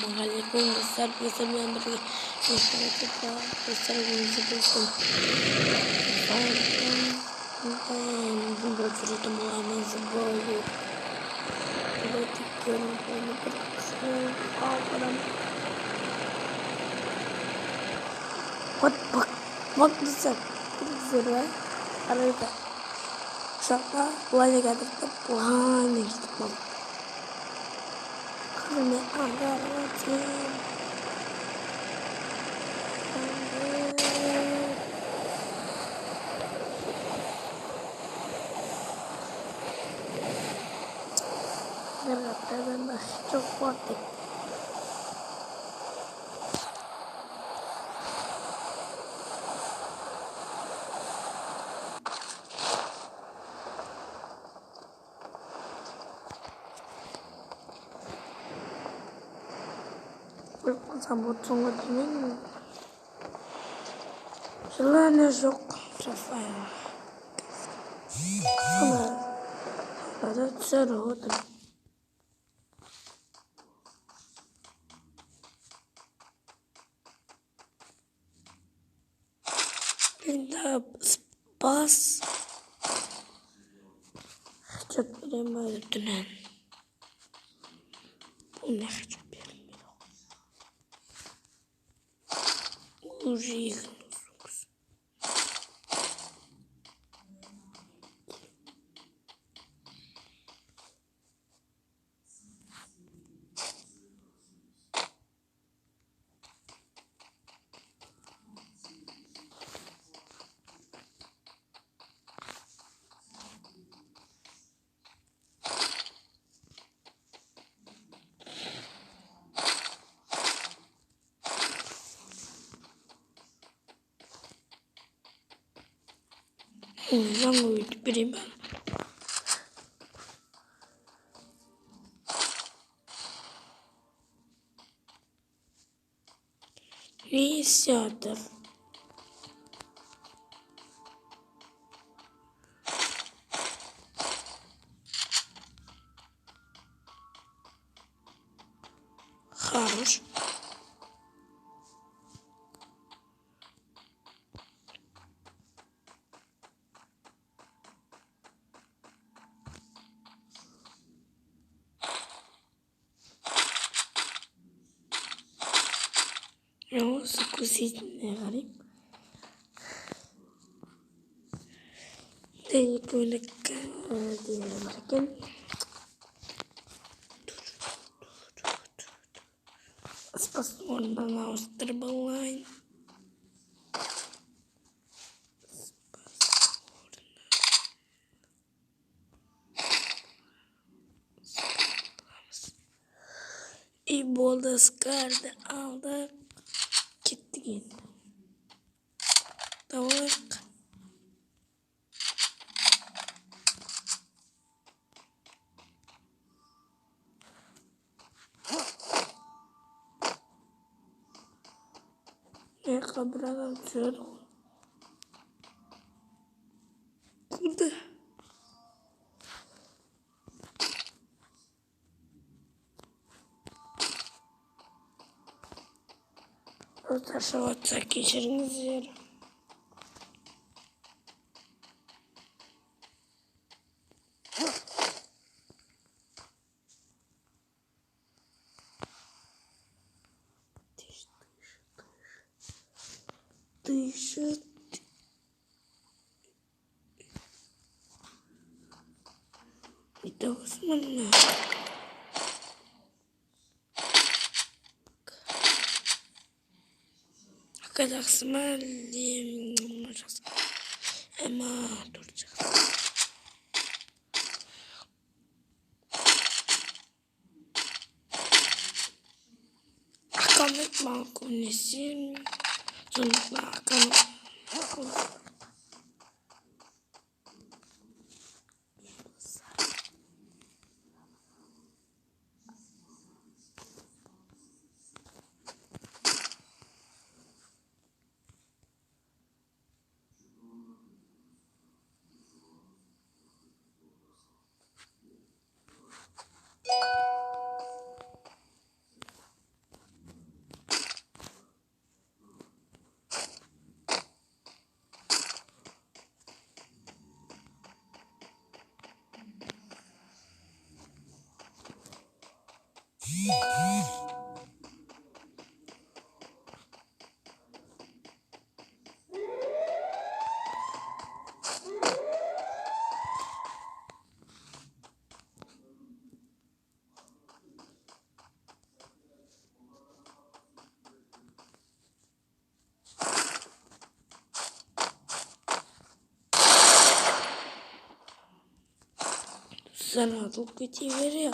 Assalamualaikum besar bisa memberi nasihat kita besar bisa bercerita mengalami sebuah tiga what besar besar ada itu siapa banyak kata banyak gitu karena ada racun berkata dan coklat sambut sungguh dingin selain esok Rafael ada seru pindah pas cepat dengan punah uji yang diberi inisiatif harus yang eksekusi hari dan digunakan dilakukan pas warna harus terbang lain ibu deskarda alda gittin tavuk ya kabradan seru udah tersawat sakit sering zero t-shirt itu mana kadang semalim emang turcak akan mau kondisi sudah akan Sana tukkiti veriyor.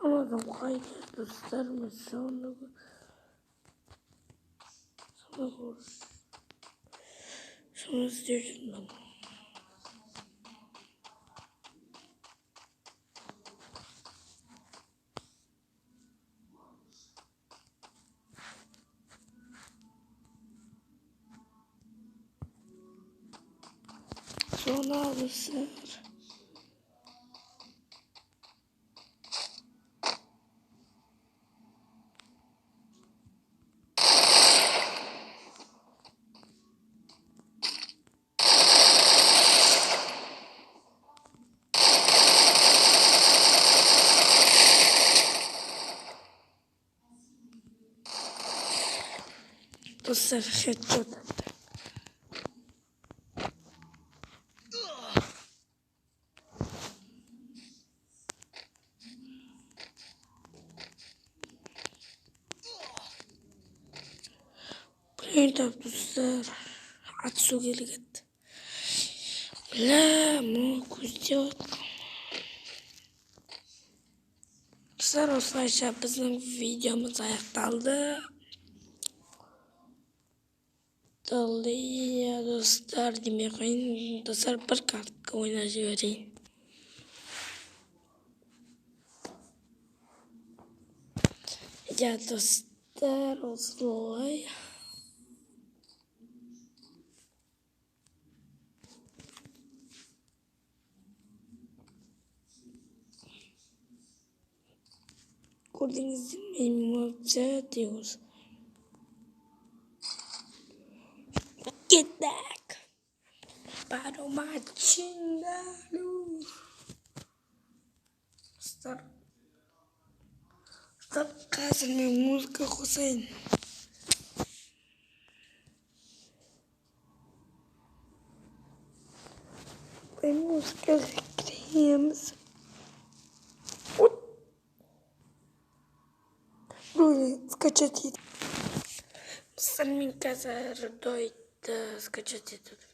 Ama kaydı göstermez sonra konuş. Sonra istiyorsun ben. Sonra alırsın. Bu sefer headshot attı. Print up dostlar. Atsu gelget. La mu kuzot. Dostlar oslayışa bizim videomuz ayaktaldı. Ya dostlar demeyin. Dostlar bir kartka oynayıcı vereyim. Ya dostlar olsun. Gördüğünüz gibi muhabbet diyoruz. Get back. Para maçında. Dostlar. Dostlar kasım música Hüseyin. Tem músicas de criança. Скачать. Сами casa doida. Скачать tudo.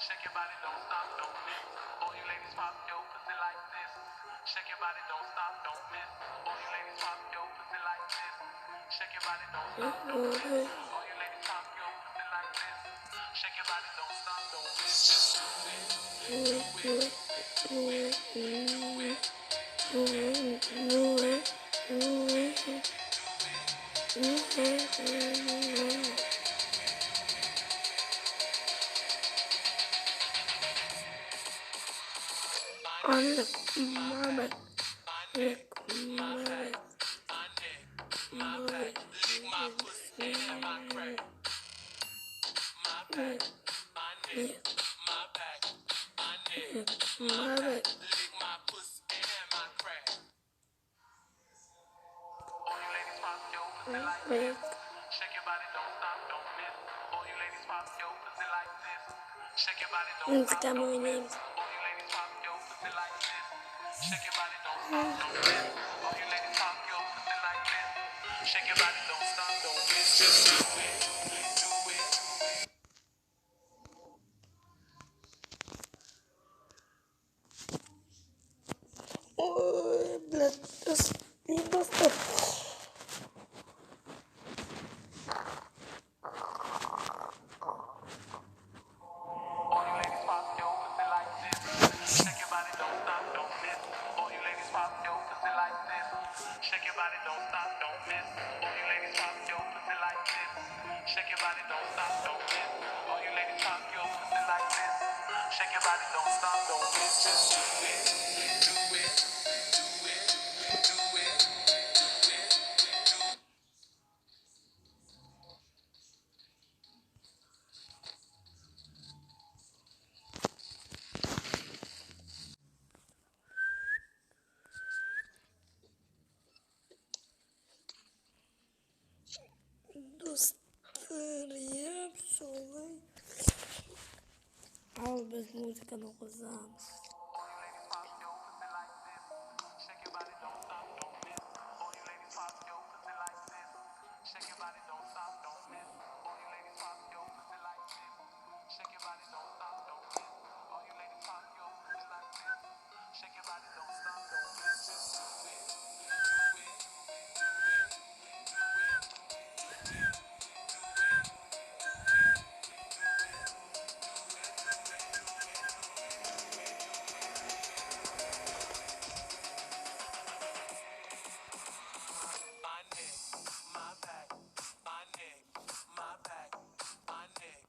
Shake your body, don't stop, don't miss. All you ladies pop your pussy like this. Shake your body, don't stop, don't miss. All you ladies pop your pussy like this. Shake your body, don't stop, don't miss. All you ladies pop your pussy like this. Shake your body, don't stop, don't miss. Just do it. Música muy linda. Shake your body, don't stop, don't miss. All you ladies pop your pussy like this. Shake your body, don't stop, don't miss. All you ladies pop your Shake your body, don't stop, don't miss. Just do it, do it, do it, do it, do it, do it. Gostaria sobre albas música não usamos. All you ladies pop your pussy like this. Shake your body, don't stop, don't miss. All you ladies pop your pussy like this. Shake your body, don't stop, don't miss. All you ladies pop your pussy like this. Shake your body, don't stop, don't miss. All you ladies pop your pussy like this. Shake your body, don't stop, don't miss. Just do it, do it, do it, do it, do it, do it, do it, my neck, my back, my neck, my back, my neck,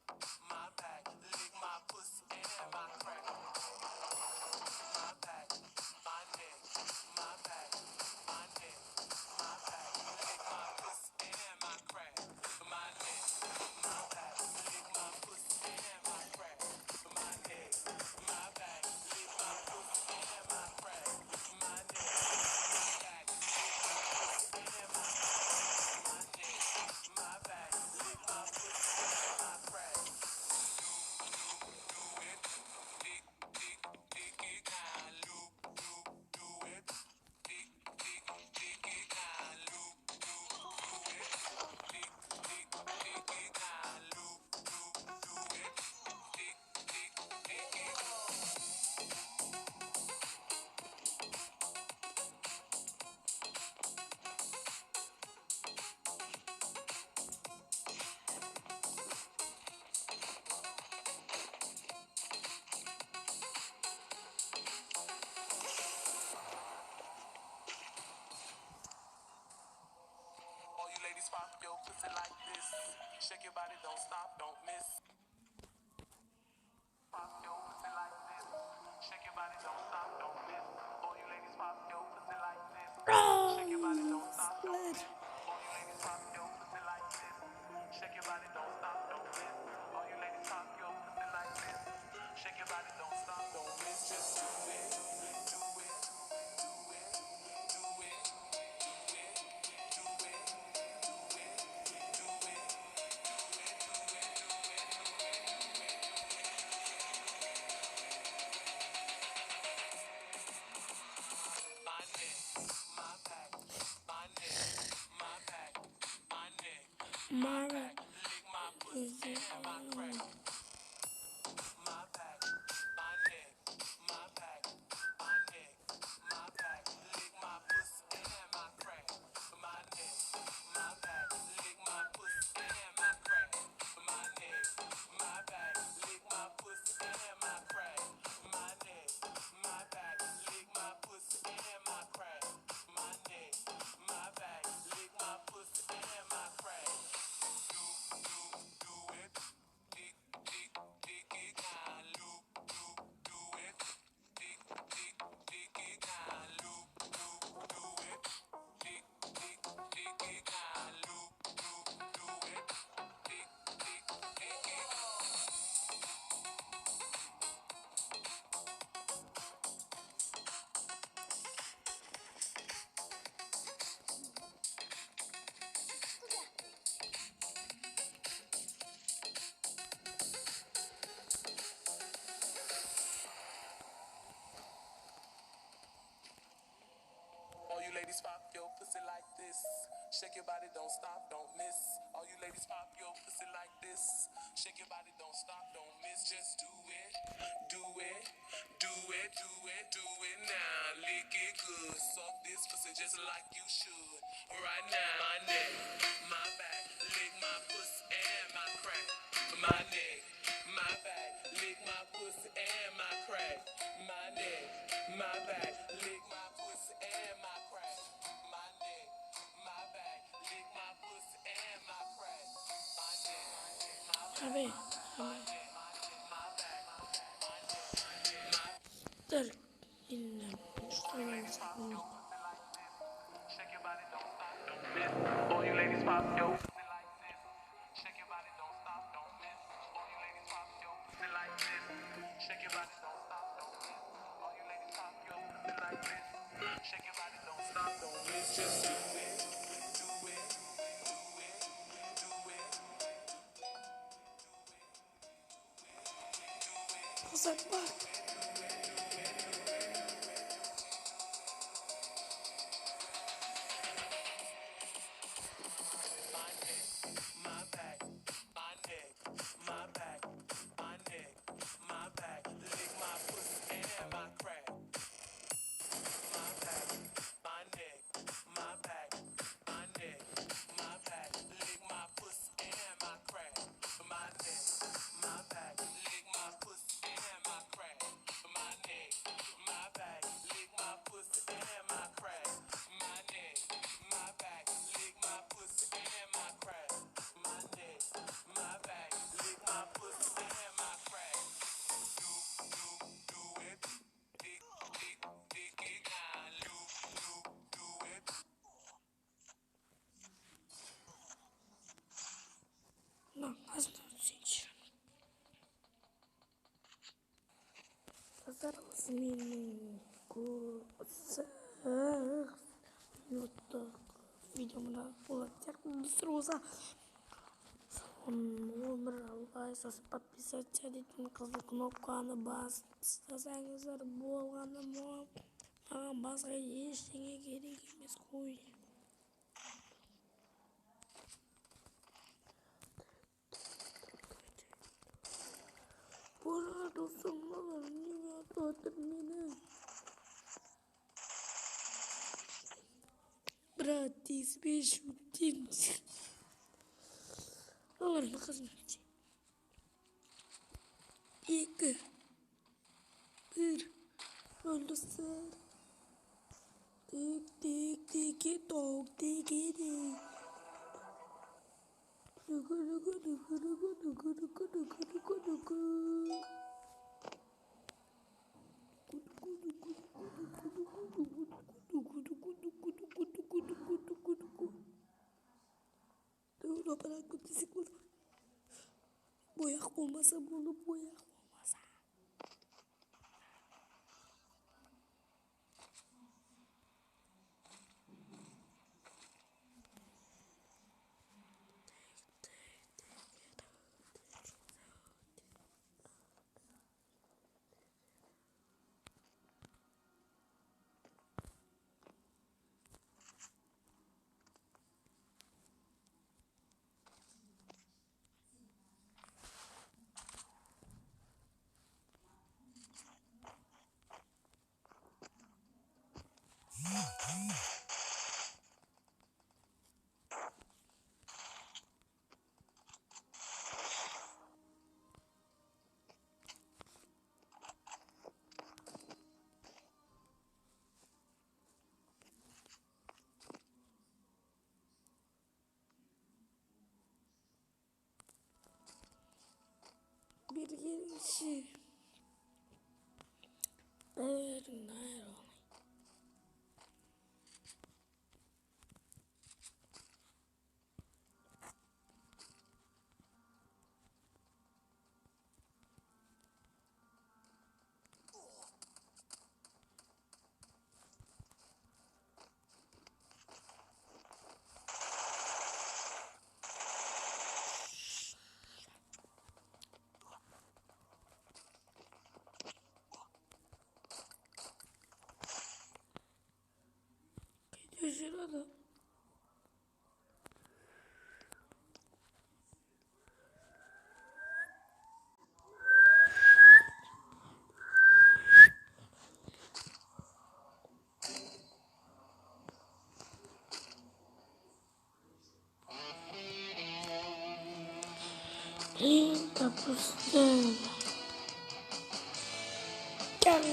my back. Lick my pussy and my crack. My back, my neck, my back, my neck, my back. Lick my pussy and my crack. My neck, my back. Lick my pussy and my crack. My neck, my back. Lick my pussy and my crack. My neck, my back. And my neck, my back. Lick my pussy and my crack. Do it, dick, dick, dick it down, loop, loop, do it, dick, dick, dick it down, loop, loop, do it, dick, dick, dick it down, loop, loop, do it, dick, dick, dick it. All you ladies pop your pussy like this. Shake your body, don't stop, don't miss. Pop your pussy like this. Shake your body, don't stop, don't miss. All you ladies pop your pussy like this. Shake your body, don't stop, don't miss. All you ladies pop your pussy like this. Shake your body, don't stop, don't miss. All you ladies pop your pussy like this. Shake your body, don't stop, don't miss. Just do it, do it, do it, do it, do it, do it, do it, do it, my neck, my back, my neck, my back, my neck, my back. Lick my pussy and my crack. My back, my neck, my back, my neck, my back. Lick my pussy and my crack. My neck, my back. Lick my pussy and my crack. My neck, my back. Lick my pussy and my crack. My neck, my back. Lick my pussy and my crack. My neck, my back. Lick my pussy and my crack. Do it. Dick, dick, dick it down, loop, loop, do it. Dick, dick, dick it down, loop, loop, do it. Dick, dick, dick it down, loop, loop, do it. Dick, dick, dick it. All you ladies pop your pussy like this. Shake your body, don't stop, don't miss. All you ladies pop your pussy like this. Shake your body, don't stop, don't miss. Just do it, do it, do it, do it, do it now. Lick it good. Suck this pussy just like you should. Right now, my neck, my back, lick my pussy and my crack. My neck, my back, lick my pussy and my crack. My neck, my back, lick my pussy and my crack. My neck, my back, lick my pussy and my crack. My neck, my Tá back, bem? my neck, my back, my neck, Dur. Dinle. Şuradan sonra. Shake your body, don't stop, don't miss. All you ladies pop your pussy like this. Shake your body, don't stop, don't miss. All you ladies pop your pussy like this. Shake your body, don't stop, don't miss. All you ladies pop your pussy like this. Shake your body, don't stop, don't miss. Just do it, do it, do it, do it. Pazar bak. Lan aslında seçiyorum. Pazar olsun kursa. Youtube videomda olacak bir sürü olsa. Nomor Allah sempat bisa jadi knopkаны bas. İstesengizler болғаны маған басқа ештеңе керек емес қой. Burada dostumlar niye atladın beni? Братис, бешутин. Ладно, қызметші. 2, 1, öldürsün. Tik tik tiki tok tiki tik. Dugu dugu dugu dugu dugu dugu dugu dugu dugu. Udah pada aku fisik boyak olmasa bunu boyak olmasa. Bir gelişi. Evet, nerede? Şurada. Kapısı. Gel.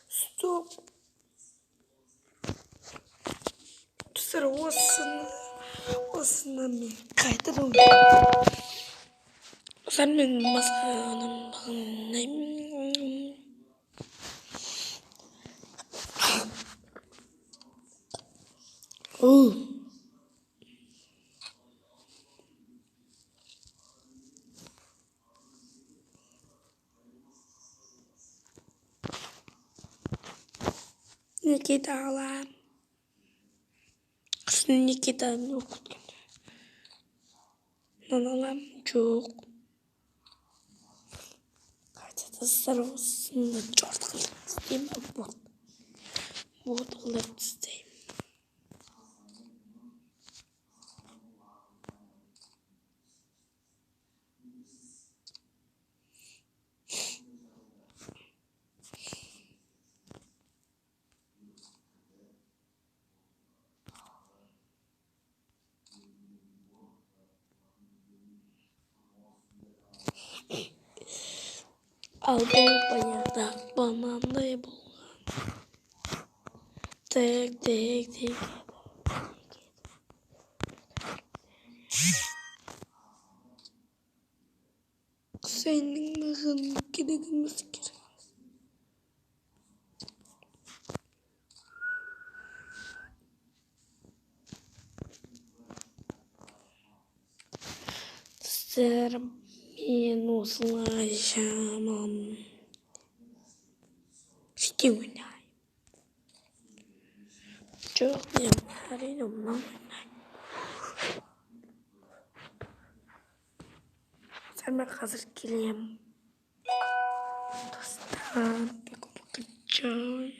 Стоп. Dostlar osını mı? Kaytarım. Sen benim masanın bakın. Oh. Nikita lan. Nikita'nı okudum. Nanalam çok. Dostlar osını çok isteyeyim. Bu dolar isteyeyim. Aldım bayağı banandayı bul. Tek. Senin bakın gidilmesi gerek. Ser menos lajamam. Stimulai. Çok yaparım lan. Sen ben hazır geleyim. Dostlar bakın bakacağım.